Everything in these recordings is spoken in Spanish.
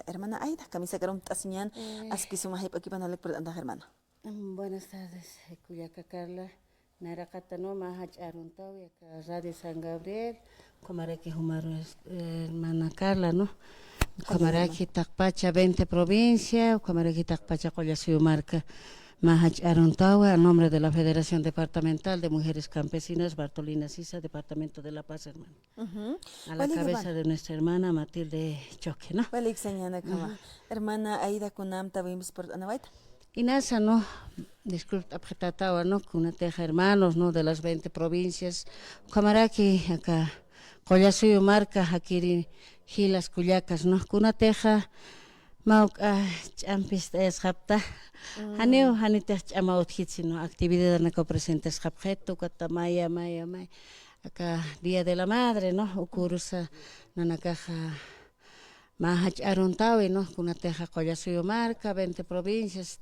Hermana Aida, camisa que era un tasiñán, asquisuma aquí para no por anda hermana. Buenas tardes, Cuyaca Carla. Naracata no Mahach Aruntau, Radio San Gabriel, Comaraki Humaro, hermana Carla, ¿no? Comaraki Tacpacha 20 provincia, Comaraki Tacpacha Collasiu Marca, Mahach Aruntau, a nombre de la Federación Departamental de Mujeres Campesinas, Bartolina Sisa, Departamento de La Paz, hermano. A la cabeza de nuestra hermana Matilde Choque, ¿no? Vale, hermana Aida Kunam Tabim Sport Anawaita. Inasa, ¿no? Disculpa, apretatawa, ¿no? Kuna teja hermanos, ¿no? De las 20 provincias. Camaraki, acá, Collasuyo marca, Hakiri, Gilas, Cuyacas, ¿no? Kuna teja, Mauk, Champis, Esjapta. Haneo, Hanitech, Amaut Hitsi, ¿no? Actividad en la que presentes Japjeto, Katamaya, Maya. Acá, Día de la Madre, ¿no? Ukurusa, Nanakaja. Mahach Aruntawi, ¿no? Kuna teja Collasuyo marca, 20 provincias.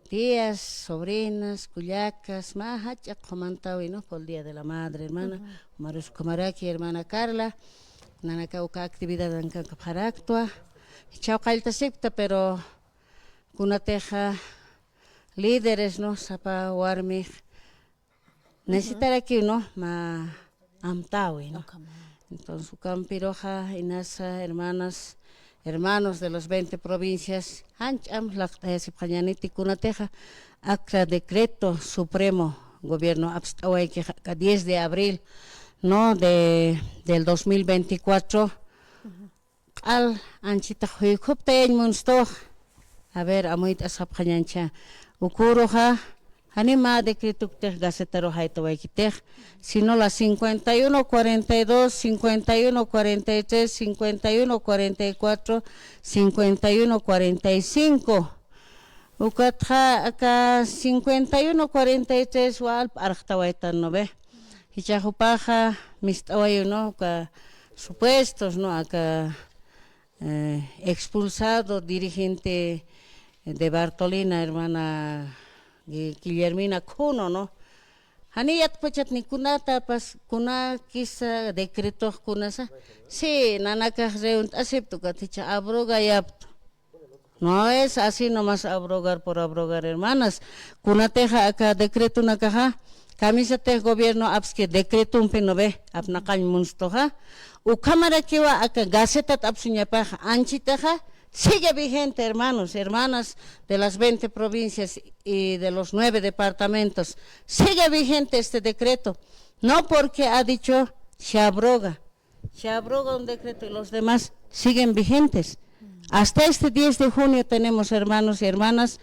Tías, sobrinas, cuyacas, mahach, comantawi, ¿no? Por el Día de la Madre, hermana. Marus Comaraki, hermana Carla. Nanacauca actividad en Cacaparactua. Chao Calta Sipta, pero kuna teja líderes, ¿no? Sapa Warmig. Necesitar aquí, ¿no? Ma Amtawi, ¿no? Entonces, Campiroja, Inasa, hermanos de las 20 provincias, Ancham, Lactaesipañaniti, Cunateja, Acta Decreto Supremo, Gobierno Abstaway, que 10 de abril, ¿no? Del 2024, al Anchita Huikupteñ Munsto, a ver, Amuit Asapañancha, Ukuroja, Anima decreto que gacetero haito waikitej, sino las 51, 42, 51, 43, 51, 44, 51, 45. Ukatja acá 51, 43 wal archtawaitan no ve. Hichajupaja mistawayo no ka supuestos no acá expulsado dirigente de Bartolina, hermana Guillermina Cuno, ¿no? Haniyat pachat ni kunata pas kuna kisa decreto kunasa. Sí, nanaka reunt acepto katicha abroga yap. No es así nomás abrogar por abrogar, hermanas. Kuna teja acá decreto nakaja. Camisa te gobierno abske decreto un penove apnakan munstoja. U cámara que va acá gacetat absunya paja anchitaja. Sigue vigente, hermanos, hermanas de las 20 provincias y de los 9 departamentos. Sigue vigente este decreto. No porque ha dicho se abroga un decreto y los demás siguen vigentes. Hasta este 10 de junio tenemos, hermanos y hermanas,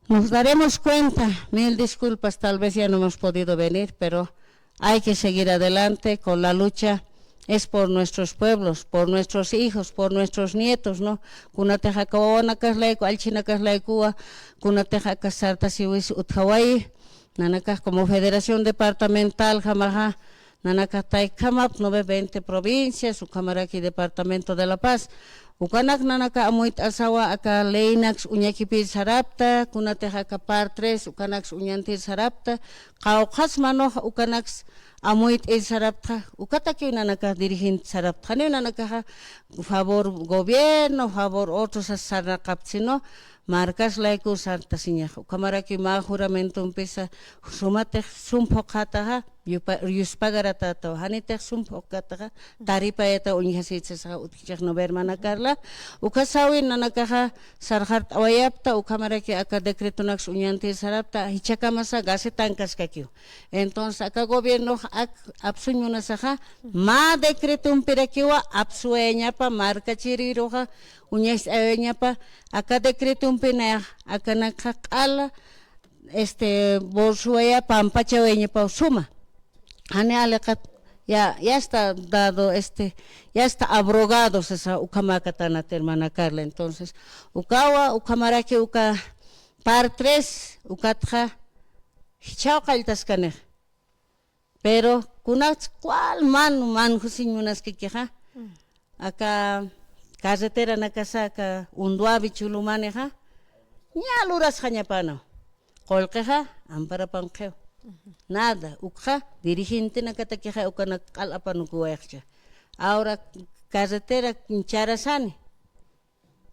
nos daremos cuenta, mil disculpas, tal vez ya no hemos podido venir, pero hay que seguir adelante con la lucha. Es por nuestros pueblos, por nuestros hijos, por nuestros nietos, ¿no? Kuna teja kawana kaslaiku, alchina kaslaikua, kuna teja kasarta siwis uthawaii, nanaka como Federación Departamental, jamaja, nanaka taikamap, 20 provincias, ukamaraki Departamento de La Paz. Ukanak nanaka amuit asawa aka leinax uñakipir sarapta, kuna teja kapar 3, ukanax uñantir sarapta, kaukas manoh ukanax amuit el sarapta, ukataki nanaka dirigente sarapta, nanaka favor gobierno, favor otros saraptsino, marcas laiku sartasiña, ukamaraki ma juramento empieza, sumate sumpokataha, yuspagaratata, hanite sumpokataha, taripa eta uñasitsasa utkichak no hermana Carla, ukasawi nanaka sarhart awayapta, ukamaraki aka decreto nax uñantir sarapta, hichakamasa gasetankas kakio. Entonces acá gobierno absuñuna saja, ma decreto un pirakiwa, absueña pa marca chiriroja, uñas pa, acá decreto un pina, acá nakakala, bolsuaya pampachaweña pa suma. Ya está dado, ya está abrogado esa ukamakatana hermana Carla. Entonces, ukawa, ukamaraki, par 3, ukatja, chao kaltaskaneh. Pero, kunats, ¿cuál man, jusiñunas que queja? Acá, carretera nakasaka, unduabi chulumaneja, ñaluras jañapano. Kolkeja, ampara panqueo. Nada, ukja, dirigente nakatakeja ukanak alapanukuekcha. Ahora, carretera Charasani.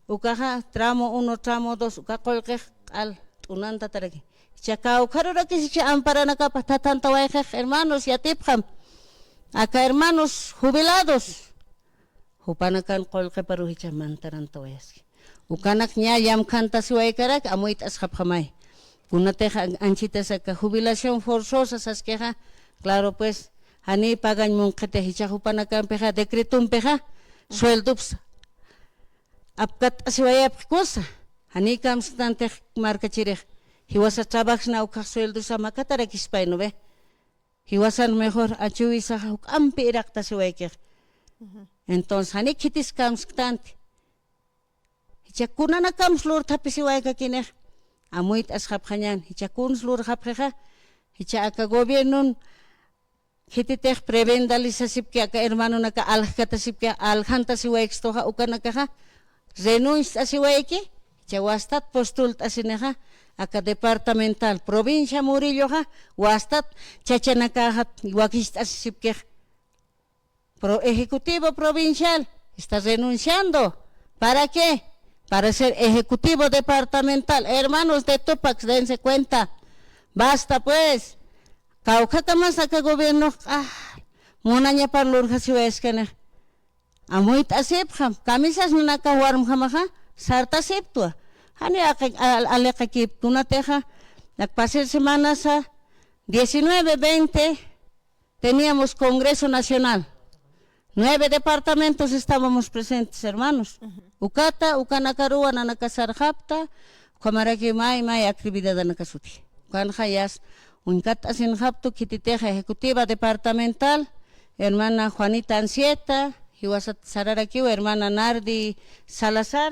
ukaja tramo 1, tramo 2, uka kolkej al unanta taraki. Chakao karura que se amparana capa tanta hermanos ya tipjam. Acá hermanos jubilados. Hupanakan kolke paru hicha mantaran toyas. Ukanak nya yam kanta siwaikarak amuit asjapjamay. Kunateja anchita saca jubilación forzosa sasqueja. Claro pues, hani pagan monjete hicha hupanakan peja decretum peja. Sueldos apkat asiwaya cosa. Hani kam stante marca chirej. Hiwasa trabajas na uka sueldos sama katara kispay no ve. Hiwasan mejor achuwi sa ampi irakta siwayker. Entonces hani kitis kam stante. Hichakuna na kam slur tapi siwayka kineh. Amuit ashap kanyan. Hichakun slur hapreja. Hichaka gobierno hititeh prebendalisa sipke aka hermano naka alhkata sipke alhanta siwayekstoha uka nakaha. Renuncia asiwayki. Chawastat postult asineja. Acá departamental, provincia Murillo, Huastat, Chachanacajat, Huaquist Asipque. Ejecutivo provincial, está renunciando. ¿Para qué? Para ser ejecutivo departamental. Hermanos de Tupac, dense cuenta. Basta pues. Caucaca más acá gobierno. Munaña para lurja si ves que no. Amuit asipjam. Camisas no naka warm jamaja. Sarta asiptua. Hani alekakip una teja, la pasé semanas 19, 20, teníamos Congreso Nacional. 9 departamentos estábamos presentes, hermanos. Ukata, Ukanakarua, Nanakasarjapta, Kamaraki May, actividad Nakasuti. Ukanjayas, Unkata sin Japto, Kititeja, ejecutiva departamental, hermana Juanita Ansieta, Hiwasat Sararakiu, hermana Nardi Salazar.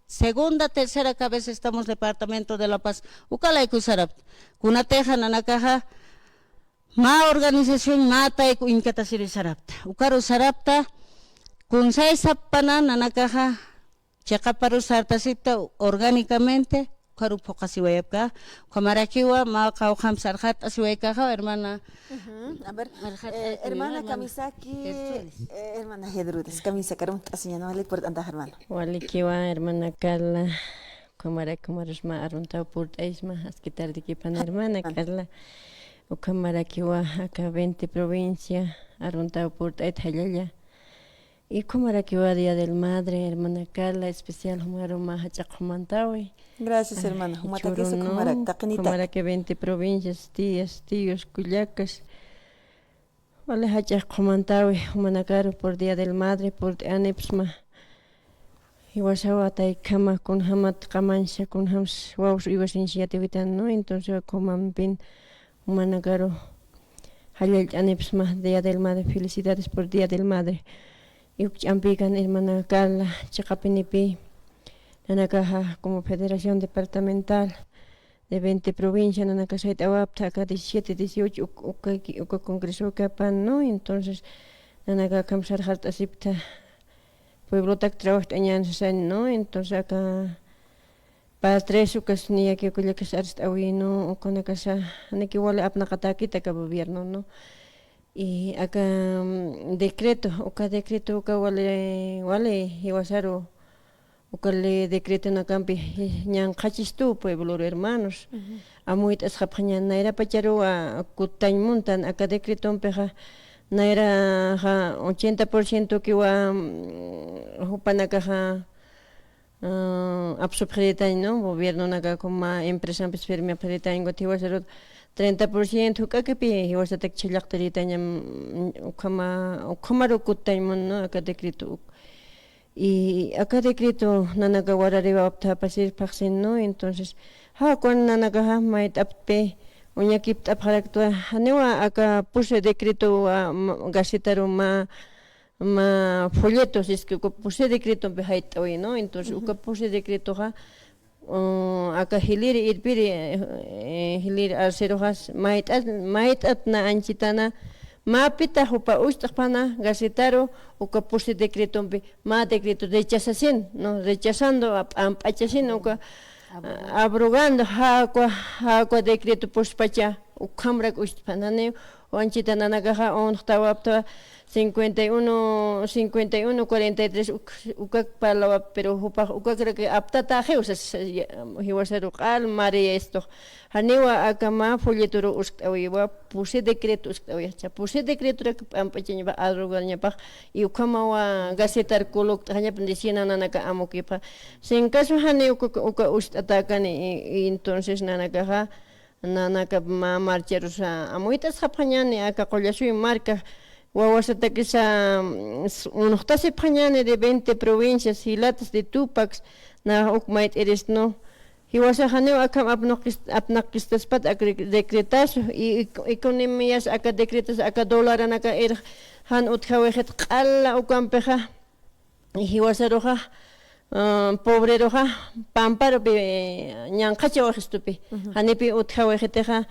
Segunda, tercera cabeza estamos Departamento de La Paz. Ukalay kusarap. Kunateja nanakaja ma organización mata y inkata siri sarapta. Ukaru sarapta kunsay sapana nanakaja chakaparu sartasipta orgánicamente ukaru pokasiwayapka. Kamarakiwa ma kauham sarhat asiwaykaja hermana. A ver, hermana Kamisaki, hermana Hedrudes, Kamisa Karum, así no vale por tanta hermana. Walikiwa, hermana Carla, Kamarasma, Arunta Purt Eisma, Asquitar de Kipan, hermana Carla, o Kamarakiwa, acá 20 provincia, Arunta Purt Ethayaya. Y Kamarakiwa, Día del Madre, hermana Carla, especial Humaruma Hachakumantawi. Gracias, hermana. Humataquiso Kumarak, Taquinita. Kumarake 20 provincias, tíos, cuyacas. Vale, Hachakumantawi, Humanakaro por Día del Madre, por Anepsma. Iwasawa Taikama, con Hamat Kamansha, con Hams, Waus, Iwas iniciativitan, ¿no? Entonces, como Ampin, Humanakaro, Halil Anepsma, Día del Madre, felicidades por Día del Madre. Y Ampican, hermana Carla, Chacapinipi. Nanakaja como Federación Departamental de 20 provincias, Nanakasait Awapta, acá 17, 18, Uka Congreso Capan, ¿no? Entonces, Nanaka Kamsar Hart Asipta, Pueblo Tak Trabajo Añansan, ¿no? Entonces, acá, para 3 ukas ni aquí que se arresta hoy, ¿no? O con acá, Anaki Wale Apnakataki, Taka Gobierno, ¿no? Y acá, decreto, Uka decreto, Uka Wale, Iwasaro. Ukale decreto na campi ñan qachistu pueblo hermanos amuit asqapñan naira pacharo a kutañ montan acá decreto peja naira 80% que wa hupanaka absorpretañ no gobierno naga como empresa permite pretañ gotiwa 30% hukakepi hiwasa tek chilaqtaritañam ukamaru kutañ mon no acá decreto. Y acá decreto nanaka warariba opta pasir paxin, ¿no? Entonces, con nanaka mait appe uñakip apharaktua hanewa acá puse decreto gasitaru ma folletos es que puse decreto behaita hoy, ¿no? Entonces, uka puse decreto acá hilir irpiri hilir arcerojas mait atna anchitana Mapita hupa ustapana gasitaro uka puse decreto ma decreto rechazación no rechazando ampachasin uka abrogando ha decreto puspacha ukamrak ustapanane Juanchita nanakaja onhtawapta 51 43 ukak palawa pero ukak creo que aptata jeusas hiwasaru al María esto haniwa akama folleturo ustawiwa puse decreto ustawiya puse decreto rak ampacheña ba adrogaña pa y ukama wa gazetar kolok tanya pendiciana nanaka amokipa sin caso hani uka ustatacani entonces nanakaja nanaka marcheros amoitas japañani aka qollasu marca Wawasataquisa unochtase pañane de 20 provincias hilatas de Tupac na ukmait eres no hiwasa haneo akam apnaqistaspat decretas y economías aka decretas aka dólar aka han utjawejet qalla ukampeja hiwasa roja pobre roja pamparo pe ñanqacha wajistupi hanipi utjawejeteja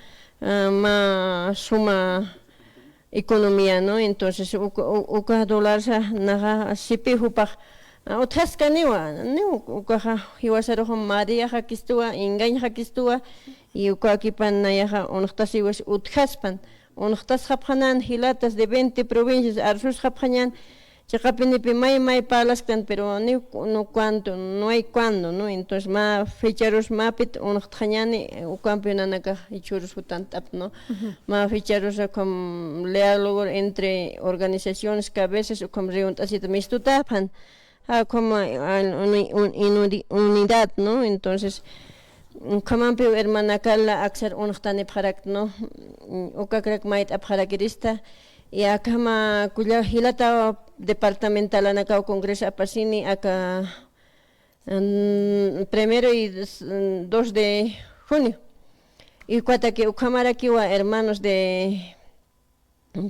ma suma economía, ¿no? Entonces, uka dólar sa naga sipi hupag otras kaniwa, no uka hiwasarojo María hakistua, ingañ hakistua y uka kipan nayaja unochtasiwas uthaspan, unochtas haphanan hilatas de 20 provincias arsus haphanan chaqapinipi may palaskan pero no cuánto, no hay cuándo, ¿no? Entonces ma fecharos mapit unochthañani ukampeonanaka ichurus hutantap, ¿no? Ma fecharos como diálogo entre organizaciones que a veces como reuntasita mistutapan como unidad, ¿no? Entonces kamampi hermana kala aksar unochtani pharak, ¿no? Ukakrak mait apharakirista y acá ma cuya hilata departamental anaka o congreso apasini acá 1 y 2 de junio y cuata que ukamara kiwa hermanos de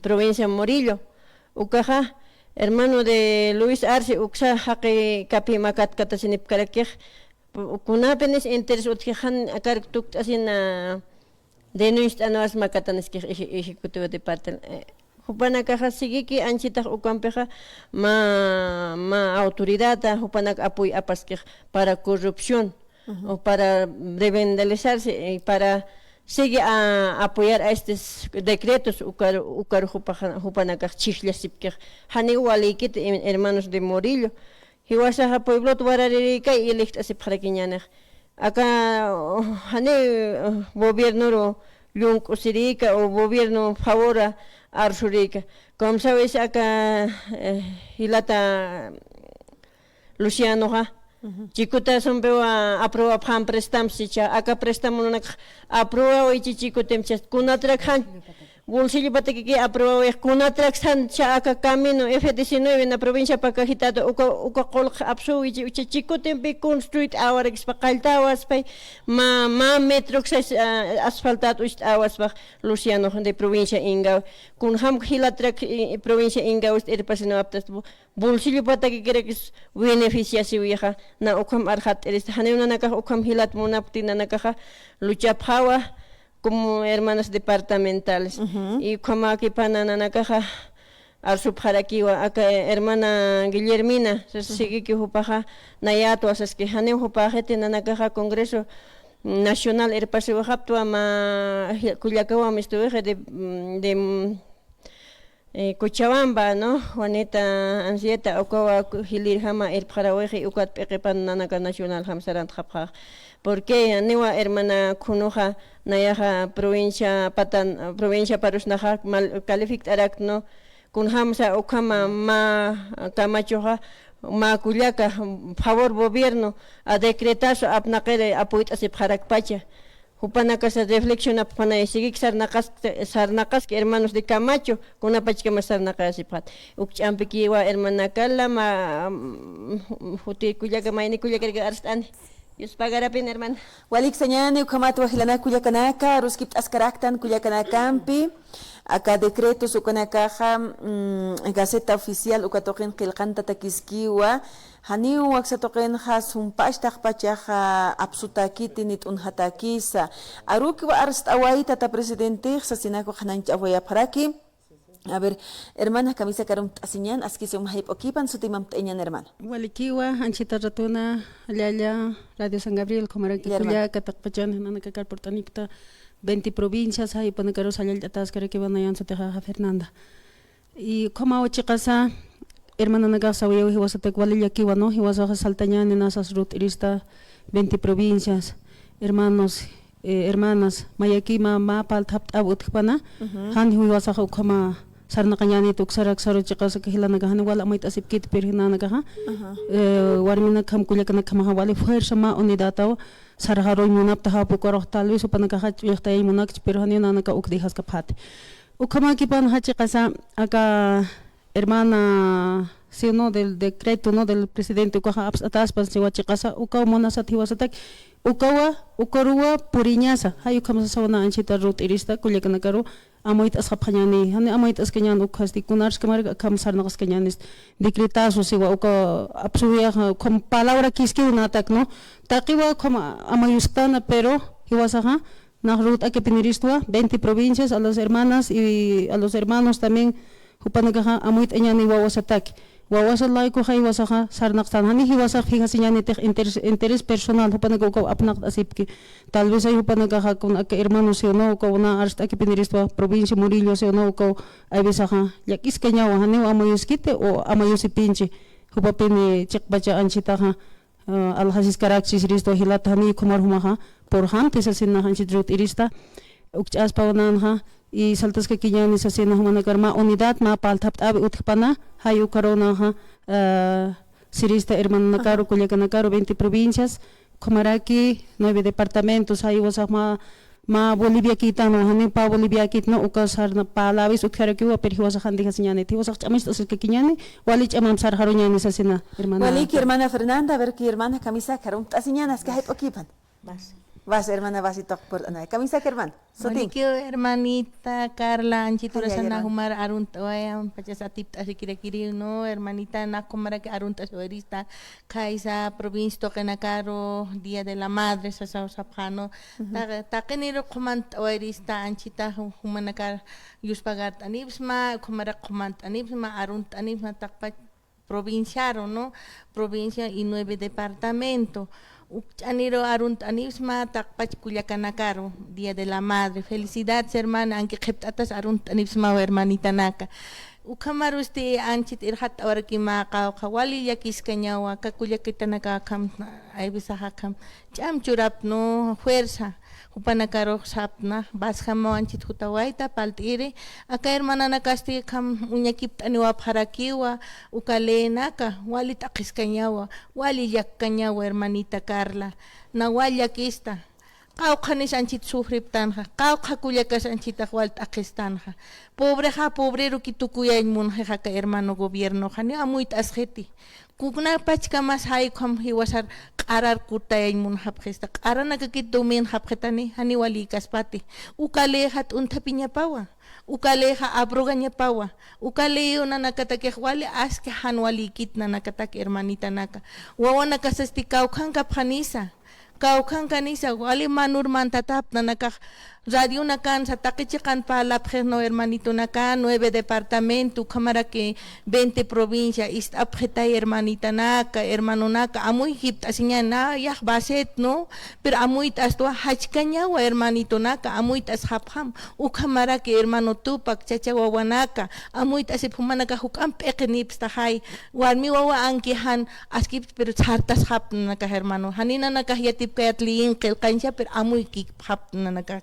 provincia Morillo ukaja hermano de Luis Arce uksa haqi kapi makat katasinip karakej kunapenes interes utjejan akar tuk asina denuist anuas makatanes que ejecutivo departamento Hupana caja sigiki anchita ukampeja ma autoridad hupana apoy apaske para corrupción o para revendalizarse y para sigue a apoyar a estos decretos ukar hupana caja chichlesipke hani walikit hermanos de Morillo hiwasa pueblo tuararika y electase para quiñana acá hani gobierno lunk usirika o gobierno favora Arsurika. Como sabes acá hilata Luciano ha chikuta son veo aprueba pan prestam sicha acá prestamo una aprueba hoy chikutem chas kunatrakhan bolsillo pata que aprueba hoy kunatrakhan cha acá camino F19 en la provincia Pacajitado uka qol apsu y chikutem be construit ahora expaqaltawas pe ma metro asfaltado ist awas bach Luciano de provincia Ingao kun ham hilatrak provincia Ingao est pasino aptas bolsillo pata que quiere que beneficia si vieja na ukam arhat eres haneuna naka ukam hilat monaptina naka lucha pawa como hermanas departamentales y como aquí panana naka arsu parakiwa acá hermana Guillermina sigue que hupaja nayato asas que hane hupaje naka congreso nacional paseo haptua ma kuyakawa mistueje de Cochabamba, ¿no? Juanita Ansieta, Okawa Hilir Hama, Paraweje, Ucat Perepan, Nanaka Nacional Hamsaran Trapra. Porque Newa hermana Kunoja, Nayaja, provincia Patan, provincia Parusnaja, mal calific Arakno, Kun Hamsa, Okama, Ma Camachoja, Ma Culiaca, favor gobierno, a decretar apnakere apoit asip Harakpacha. Hupanakas reflexiona pana sigik sarnakas que hermanos de Camacho con una pachka más sarnakas ipat ukchampiki wa hermana kala ma huti kuyaga maini kuyaga arstan yus pagarapin hermana walik sañani ukamatu hilana kuyakanaka ruskip askaraktan kuyakanakampi acá decretos ukanakaja gaceta oficial ukatoqin qilqanta takiskiwa Haniu waksatoqen has un pashtaq pachaja absutakiti nitun hatakisa aruki wa arst awaita ta presidente sasinako hananch awaya paraki a ver hermana camisa karum tasinyan askisi umhayp okipan sutimam teñan hermana walikiwa anchita ratuna allá Radio San Gabriel comaraki kuya katak pachan nanaka kalportanikta 20 provincias hay panacaro salil atascara que van a yansa teja Fernanda. Y como chicasa hermana naga sawiyo hiwasa tekwalilla kiwa no hiwasa saltañan en asas rut irista 20 provincias hermanos hermanas mayaki ma pal tap abut pana han hiwasa kama sarna kanyani tuk sarak saro chicasa que hilana gahani wala mait asip kit perhina naga warmina kam kulya kana kama wali fuerza ma unidad sarharo munap taha pukoro tal vez upana kaha yachta munak perhani nana ka ukdihas kaphat ukama kipan hachi kasa aka hermana si no del decreto no del presidente ukaha atas pas chiwachi kasa ukaw mona sa tiwasatak ukarua puriñasa hayu kama sa wana anchita rut irista kulya kana karo amoit as kapanyani hani amoit as kanyan ukas di kunars kamar kam sarna kas kanyanis decretazo siwa uka absuya kom palabra kiski unatak no takiwa kom amayustana pero hiwasaha na rut ake piniristva 20 provincias a las hermanas y a los hermanos también hupanagaha amoit anyani wawasatak wawasalay ko kay wasaha sarnaktan hani hiwasak hingasinyani interés personal hupanaga ukaw apnak asipki tal vez ay hupanaga kung aka hermano si no ukaw na arst ake piniristva provincia Murillo si no ukaw ay bisaha yakis kanyawa hani amayuskite o amayusipinche hupapini chikbacha anchitaha alhasis karaksis risto hilat hani kumar humaha por hantes asinahan chidrut irista ukchas pawananha y saltas que kinyani sa sina humanagar ma unidad ma paltap abi utkpana hayu corona sirista hermano nakaro kulyaka nakaro 20 provincias Comaraki 9 departamentos hayu wasak ma Bolivia kita no hani pa Bolivia kit no ukasar na palawis utkaraki wa per hiwasa handi hasinyani ti wasak chamis tas que kinyani wali chamam sar harunyani sa sina hermana wali ki hermana Fernanda a ver ki hermana camisa karum tasiñanas que hay poquipan vas hermana vas y toc por ana camisa que hermano Sotikio hermanita Carla anchitura sana humar arunta waya pachasatip así kiri no hermanita na kumara que arunta soerista kaisa provincia tokenakaro día de la madre sasa sapano takeniro kumant oerista anchita humanakar yuspagat anibsma kumara kumant anibsma arunta anibsma takpa provinciaro no provincia y 9 departamento Aniro arunt anisma takpach Culiacanacaro, Día de la Madre. Felicidades, hermana, aunque jeptatas arunt anisma hermanita naka. Ukamaru anchit irhat awarkima kawali yakis kanyawa kakuliakitanaka kam aibisahakam. Cham churap no fuerza. Upanakaro sapna basjamo anchit hutawaita paltire aka hermana nakasti kam uñakip aniwa parakiwa ukale naka wali takiskanyawa wali yakkanyawa hermanita Carla nawal yakista qawqanis anchit sufriptanja qawqa kullakas anchita wal takistanja pobrero kitukuyay munja ka hermano gobierno jani amuit asjeti Kukna pachka mas hay kom hiwasar qarar kutay mun hapkhista qarana kakit domin hapkhetani hani wali kaspati ukale hat untapinya pawa ukale ha abroganya pawa ukale una nakatake wali aske han wali kitna nakatake hermanita naka wawana kasasti kaukanka phanisa kanisa wali manur mantatap na naka radio nakan sa takichikan pa lapjerno hermanito nakan 9 departamento kamara que 20 provincia ist apjeta hermanita naka hermano naka amuy hip asinya na yah baset no pero amuy tas to hachkanya wa hermanito naka amuy tas hapham kamara que hermano tupak chacha wawanaka amuy tas pumanaka hukam peknips tahay warmi wawa angkihan askip pero chartas hap naka hermano hanina naka yatip kayat liin kelkancha pero amuy kik hap naka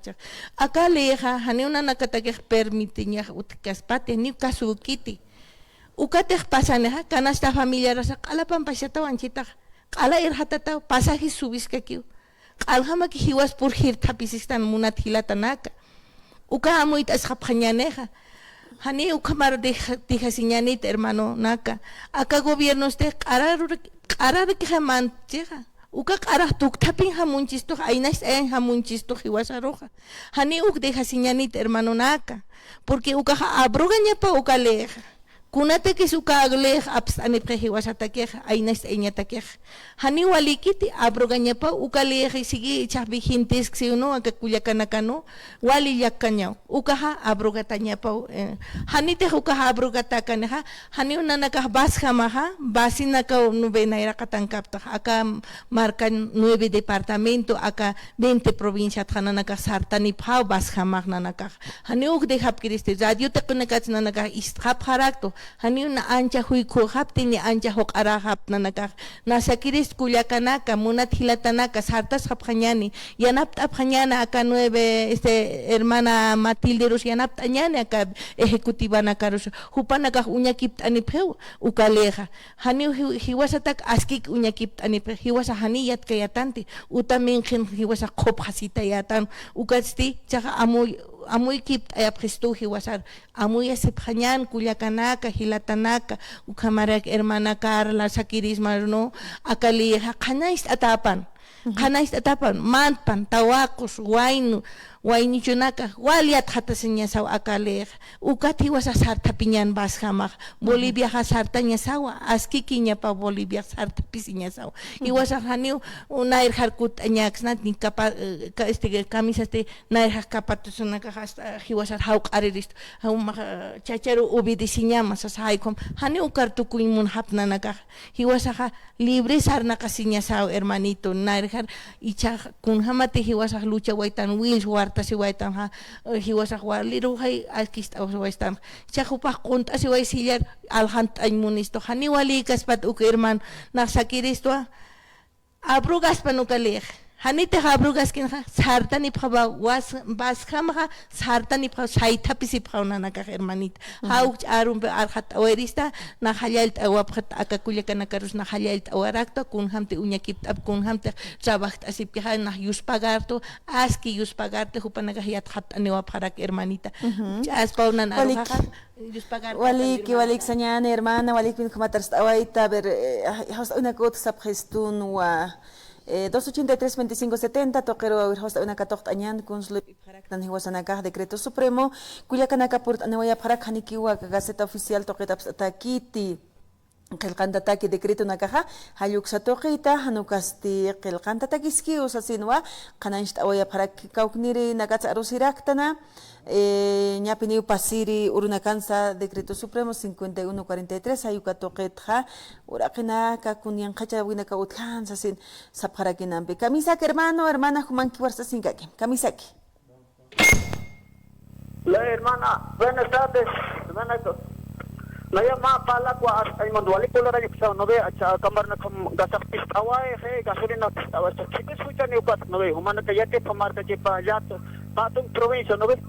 Acá leja, hani una nakatake permitinya utkaspate ni kasukiti. Ukate pasaneha kanasta familia rasa kala pampasata wanchita. Kala irhatata pasahi subis kakiu. Kalhama ki hiwas por hir tapisistan munat hilatanaka. Uka amuit askhaphanyaneha. Hani ukamar de hasiñanit hermano naka. Acá gobierno este qarar que mancheja. Uka qarah tuktapin hamunchisto ainas en hamunchisto hiwasaroja hani uk deja siñanit hermano naka porque uka abrogaña pa uka leja kunate que su kagle aps ane prehiwasatake ainas eñatake hani walikiti abrogañapa ukale sigi chapijintes si uno aka kuyakanakano wali yakkaña ukaha abrogatañapa hani te ukaha abrogatakaneha hani unanaka basjamaha basinaka novena era katankapta aka marca 9 departamento aka 20 provincia thananaka sartani phau basjamah nanaka hani uk de hapkiriste radio te kunakats nanaka istap harakto hani una ancha huiko haptini ancha hok ara hap nanaka nasakiris kuyakanaka munat hilatanaka sartas hapjañani yanapta hapjañana aka 9 hermana Matilde Rus yanapta ñani aka ejecutiva nakarus hupanaka uñakip ani pheu ukaleja hani hiwasatak askik uñakip ani hiwasa hani yat kayatanti utamin hiwasa khop hasita yatan ukasti chaga amuy kip aya presto hiwasar amuy asepjañan kuyakanaka hilatanaka ukamarak hermana Carla sakirisma no akaleja qanais atapan qanais atapan manpan tawakos wainichunaka waliat hatasinya saw akaleja ukati wasa sarta piñan basjamaj Bolivia ha sarta nya sawa askikinya pa Bolivia sarta pisinya saw iwasa haniu unair harkut anyaksnat ni kapa camisa nair kapatusuna hasta hiwasa hauq aririst chacharu ubidisinya masa saikom haniu kartukuimun hapnanaka hiwasa libre sarna kasinya saw hermanito nair icha kunhamate hiwasa lucha waitan wils si waitan ha hiwasa liru hay alkista waitan chahupa konta si waisillar alhant aymunisto hani wali kaspat ukirman nasakiristo abrugas panukalej hani te abrugas kin sartani phaba was baskamha sartani phaba saita pisi phawna naka hermanit hau arum arhat awerista na halyalt awaphat akakulyakana karus na halyalt awarakto kun hamte uñakip ab kun hamte trabacht asip ki na yus pagarto aski yus pagarte hupanaga hayat hat anewa parak hermanita as paunan aruha yus pagarte walik sañana hermana walik bin kamatarst awaita ver haus una kot sabgestun wa 283-2570 toquero hosta una katocht añan kun slip parak tan hiwasanaka decreto supremo kuyakanaka purt anewaya parak hanikiwa gaceta oficial toquetaps atakiti qilqanta taki decreto nakaja hayuksa toqita hanukasti qilqanta takiski usasinwa qanancht awaya parak kaukniri nakatsa arusiraktana ñapini pasiri urunakansa decreto supremo 5143 hayuka toqetja uraqina ka kunyan qacha winaka utkansa sin sapqarakinampi kamisaki hermana humanki warsasinqaki kamisaki la hermana buenas tardes hermana la llama pala kwa ay mandwali ko la sa no ve acha kamar na gasak pistawa he gasolina pistawa sa chikis fucha ni upat no ve humana kayate pamar ka pa jato patong provincia no ve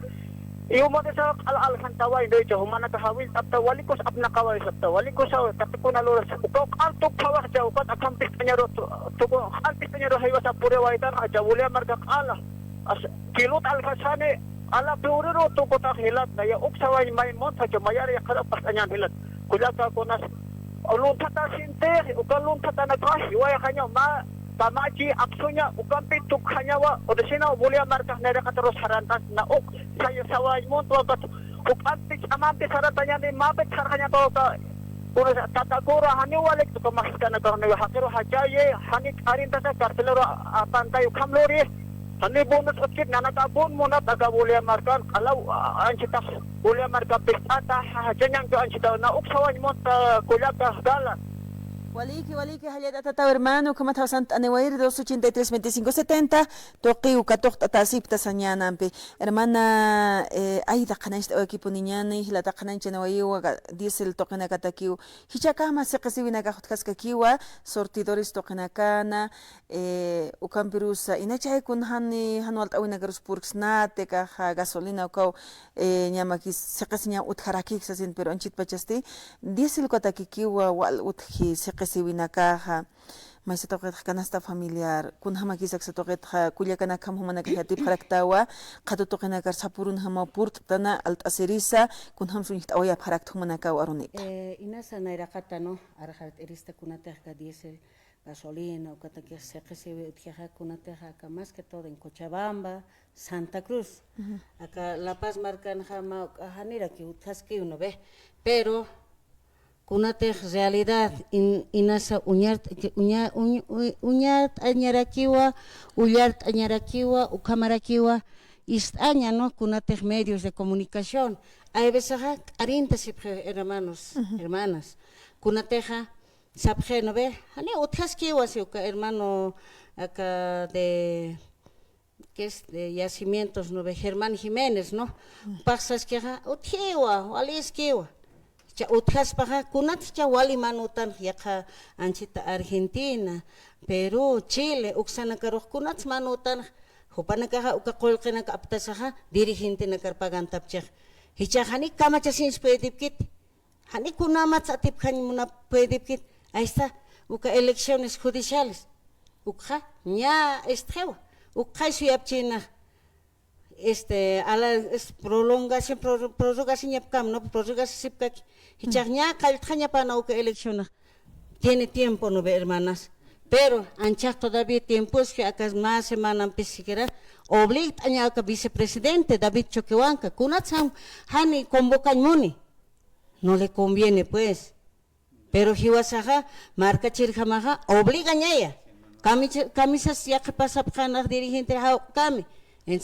iyo mo sa al hantaway do ito humana ka hawil tapta wali ko sa apna kaway sa wali ko sa tapko na lora sa ukok antok pawak ja upat akam pistanya ro tuko al pistanya ro haywa sa pureway tan acha wala marga ala as kilot al kasane ala peurero to kota hilat na ya uksaway may monta jo mayari ya kada pas anyan hilat kulaka ko nas ulun tata sinte ukalun tata nagkahi waya kanyo ma tamaji aksunya ukan pituk hanyawa o desina boleh markah nera kataros harantas na saya saway monto kat ukan pik amante saratanya ni mabet saranya to ka kuno tatakura haniwalik to kamaskan na karne hakiro hajaye hanit arin tata kartelero apantay kamlori hani bonus utkit nanakabon mo na taga boleh markan kalau anchita boleh marka pistata hajanyang to anchita na uksawan mo ta kulaka galan waliki halyat atataw hermano kama tawsant anewair 283-2570 toqi ukatoq atasip tasañanampi hermana ayda qanaysta equipo niñani hilata qanancha nawayiwa diesel toqinakatakiw hichakama seqasiwinaka hutkaskakiwa sortidores toqinakana ukampirusa inachaykun hani hanualt awinakarus purksnate kaja gasolina ukaw ñamaki seqasiña utjarakiksasin pero anchit pachasti diesel katakikiwa wal utji qesiwinakaja maysa toqetqa canasta familiar kunhama kisak sa toqetqa kullakanakam humanaka hatip qaraktawa qatu toqinakar sapurun hama purtana altasirisa kunham sunita awaya qarakta humanaka arunit inasa nairaqata no arqat erista kunataqqa diesel gasolina ukataki seqesiwi utjaqa kunataqqa más que todo en Cochabamba Santa Cruz acá La Paz marcan jama hanira que utjaski uno ve pero kunatej realidad inasa uñart añarakiwa, ullart añarakiwa, ukamarakiwa, istaña, ¿no? Kunatej medios de comunicación. Hay veces arinta hermanos, hermanas, kunateja sabje no ve, ani utjaskiwa si hermano acá de que es de yacimientos, no ve, Germán Jiménez, ¿no? Pasas que utjiwa, waliskiwa. Cha utjas paja kunat cha wali manutan yaka anchita Argentina, Perú, Chile, uksana karoh kunat manutan hupana kaha ukakolkena ka aptasaha dirigente na karpagan tapchak. Hicha hani kama cha sin pedipkit. Hani kunamat sa tip kany muna pedipkit. Ahí está, uka elecciones judiciales. Ukha nya estrewa. Ukha suyapchina a la prolongación yapcam, no prorrogación sipkaki. Hichagña kaltjaña para uka elecciona. Tiene tiempo, no ve, hermanas. Pero ancha todavía tiempo es que acá más semana siquiera obliga a vicepresidente David Choquehuanca. Kunatsam hani convocan muni. No le conviene pues. Pero Hiwasaja, marca chirjamaja, obliga a ella. Camisas ya que pasa para dirigente kami. En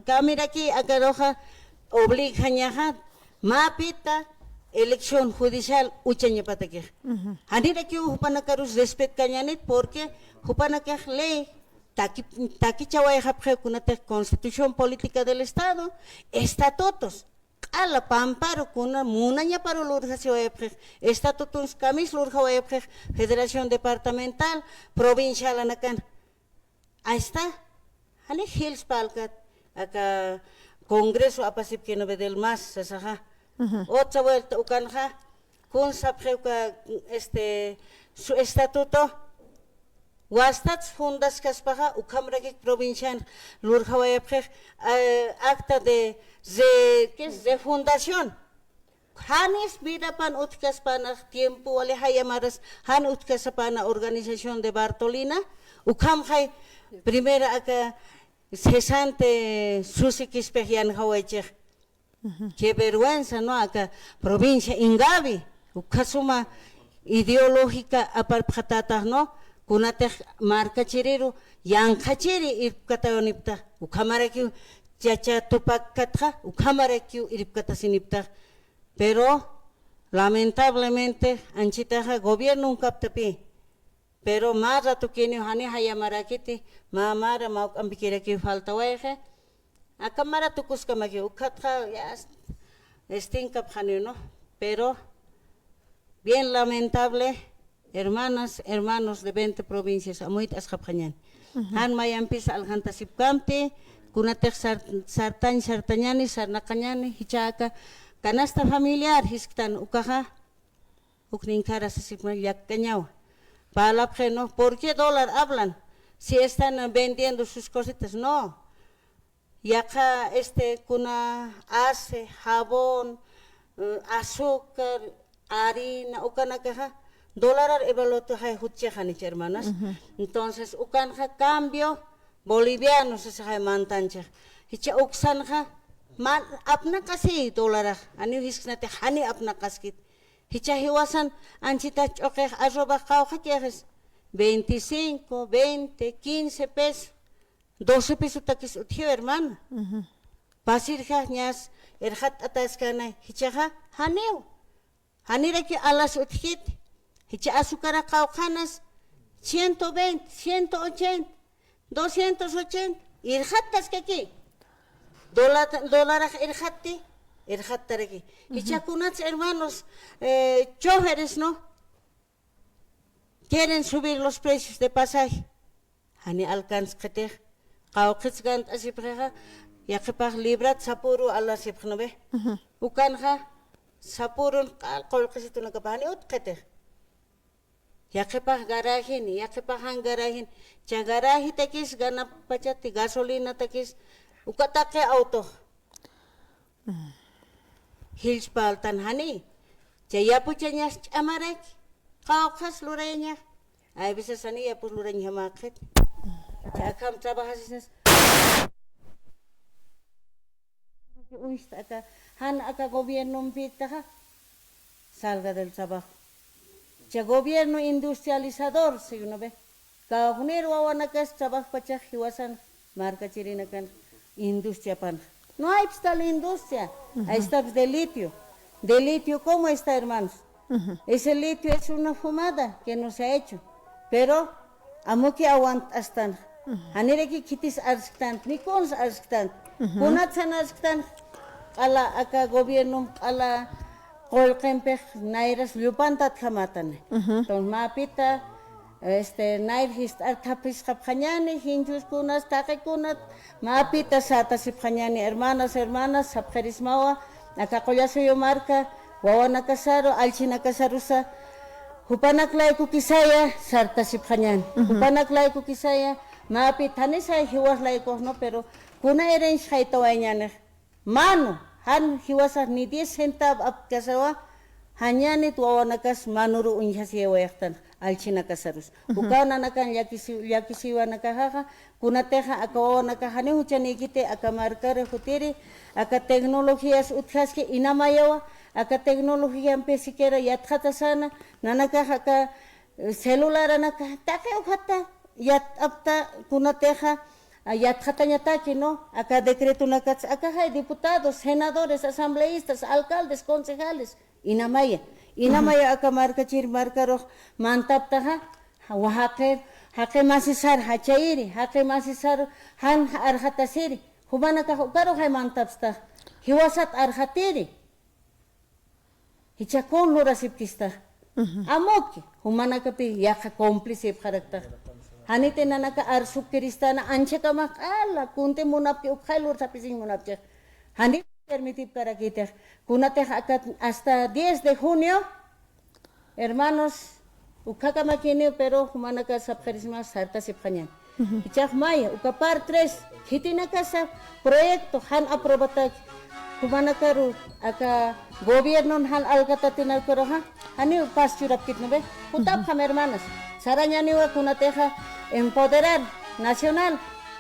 kami aquí agaroja obliga a mapita elección judicial uchaña pataque. Hanira que upanacarus respet cañanit porque upanacar ley taki chawai japje kunate constitución política del estado estatutos ala pamparo kuna munaña para lurja estatutos camis lurja federación departamental provincial anacan. Ahí está. Hani hills palkat acá congreso apasip que no ve del más sasaja. Otra vuelta ukanja kun sapjeuka su estatuto wastats fundas kaspaja ukamragik provincial lurjawayapje acta de ¿qué es? De fundación. Hanis vida pan utkaspana tiempo ale hayamaras han utkaspana organización de Bartolina ukamjay primera acá cesante susikispejyan hawaychej. Qué vergüenza, ¿no? Acá, provincia Ingavi, Ukasuma ideológica aparpatata, ¿no? Kunate marca chiriru, yankachiri irpkataonipta, Ukamaraki, chacha tupakatra, Ukamaraki irpkatasinipta. Pero, lamentablemente, anchitaja gobierno un captapi. Pero más rato que ni hani hayamarakiti, mamara maukambikiraki falta weje. Acá mara tucus kamaki ukatra ya estinka no, pero bien lamentable, hermanos de 20 provincias, amuit asjapjañan. Han mayampis aljantasipkampi, kunatek sartañani, sarnakañani, hichaka, canasta familiar, hisktan ukaja, ukninkara sasipma yakkañawa. Palapjeno, ¿por qué dólar hablan? Si están vendiendo sus cositas, no. Y acá kuna hace jabón, azúcar, harina, ukanacaja, dólar evaluato hay huchejaniche, hermanas. Entonces, ukanja cambio boliviano se hay mantancha. Hicha uksanja man apna casi dólar, ani hisknate hani apna kaskit. Hicha hiwasan anchita choque arroba cauja quieres 25, 20, 15 pesos. 12 pesos takis uthiyo hermano. Pasirja ñas erhat ataskana hichaja haneo. Hanira que alas uthit. Hicha azúcar caucanas 120, 180, 280. Irhat taskaki. Dólar irhatti. Irhat tareki. Hicha kunats hermanos choferes, ¿no? Quieren subir los precios de pasaje. Hani alcanz kete. Kaukits gant asipreja, yakipah librat sapuru ala sipknobe. Ukanja sapurun kolkisitu nakapani utkete. Yakipah garahin, yakipahan garahin. Cha garahi takis gana pachati gasolina takis ukatake auto. Hils paltan hani. Cha yapuchanya amarek. Kaukas lurenya. Ay bisa sani yapus lurenya maket. Acá trabajas acá gobierno pita salga del trabajo. Cha gobierno industrializador, si uno ve. Kahunir wawanakas trabajo pachaj hiwasan marca chirinakan industria pan. No hay está la industria, ahí está de litio. De litio, ¿cómo está, hermanos? Ese litio es una fumada que no se ha hecho, pero amo que aguanta hasta. Hanere ki kitis arstan, ni cons arstan. Kunatsan arstan, ala acá gobierno, ala colquempej, nairas liupantat kamatan. Entonces, mapita, nair histar tapis kapanyani, hinjus kunas, take kunat, mapita sata sipanyani, hermanas, sapjerismawa, acá collaso yo marca, wawana kasaro, alchina kasarusa, hupanaklay kukisaya, sarta sipanyani, hupanaklay kukisaya, mapit hanisa hiwas laiko no, pero kuna eren shaita wañane, mano, han hiwasa ni 10 centavos ap kasawa, hanyani tu awanakas manuru unjasi wayaktan alchina kasarus. Ukaw na nakan yakisiwa nakahaha, kuna teha akawa nakahani huchani kite akamarkare hutiri, aka teknologias uthaski inamayawa, aka teknologia ampesikera yathata sana, nanakaha ka celular anaka, take uhata, yat apta kuna teha, yathata nyataki no, acá decreto nakats, acá hay diputados, senadores, asambleístas, alcaldes, concejales, inamaya acá marca chir marca roh mantap taha, hake masisar hachairi, hake masisar han arhatasiri, humana ka karo hay mantap sta, hiwasat arhatiri, hichakon lura sipkista, amoki, humana ka pi yaka cómplice karakter. Hanite nanaka arsuk kiristana anche kamak ala kunte munapke ukhailur sapising munapche. Hanite permitip karakiter. Kunate hasta 10 de junio, hermanos, ukakamakini pero humanaka sapkarisma sarta sipkanyan. Ichak maya, ukapar 3, hitinaka sa proyecto han aprobatak. Humanakaru aka gobierno han algatatinal koroha. Hani pasturap kitnobe. Utap ham hermanas. Saranyaniwa kunateja empoderar nacional.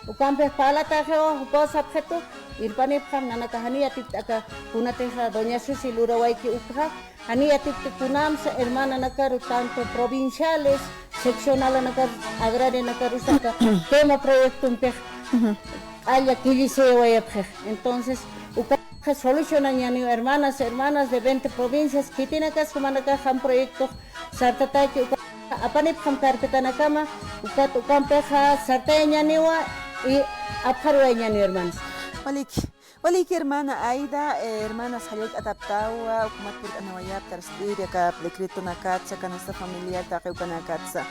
Ukampe palataje dos objeto irpanipam nanakahani atik aka kunateja doña Susi Lurawaiki ukha. Hani atik kunam sa hermana nakaru tanto provinciales, seccional nakar agraria nakaru saka tema proyecto umpej. Aya kilise wayapje. Entonces ukampe solucionan yani hermanas de 20 provincias que tienen que sumanaka han proyecto sartataki apanip ham carpeta na cama, ukat ukampeja sarteña niwa y apharweña ni hermanos. Waliki hermana Aida, hermana Sayek adaptawa, ukumat pur anawayap tarstiria ka decreto na katsa kanasta familiar ta kayo kanakatsa.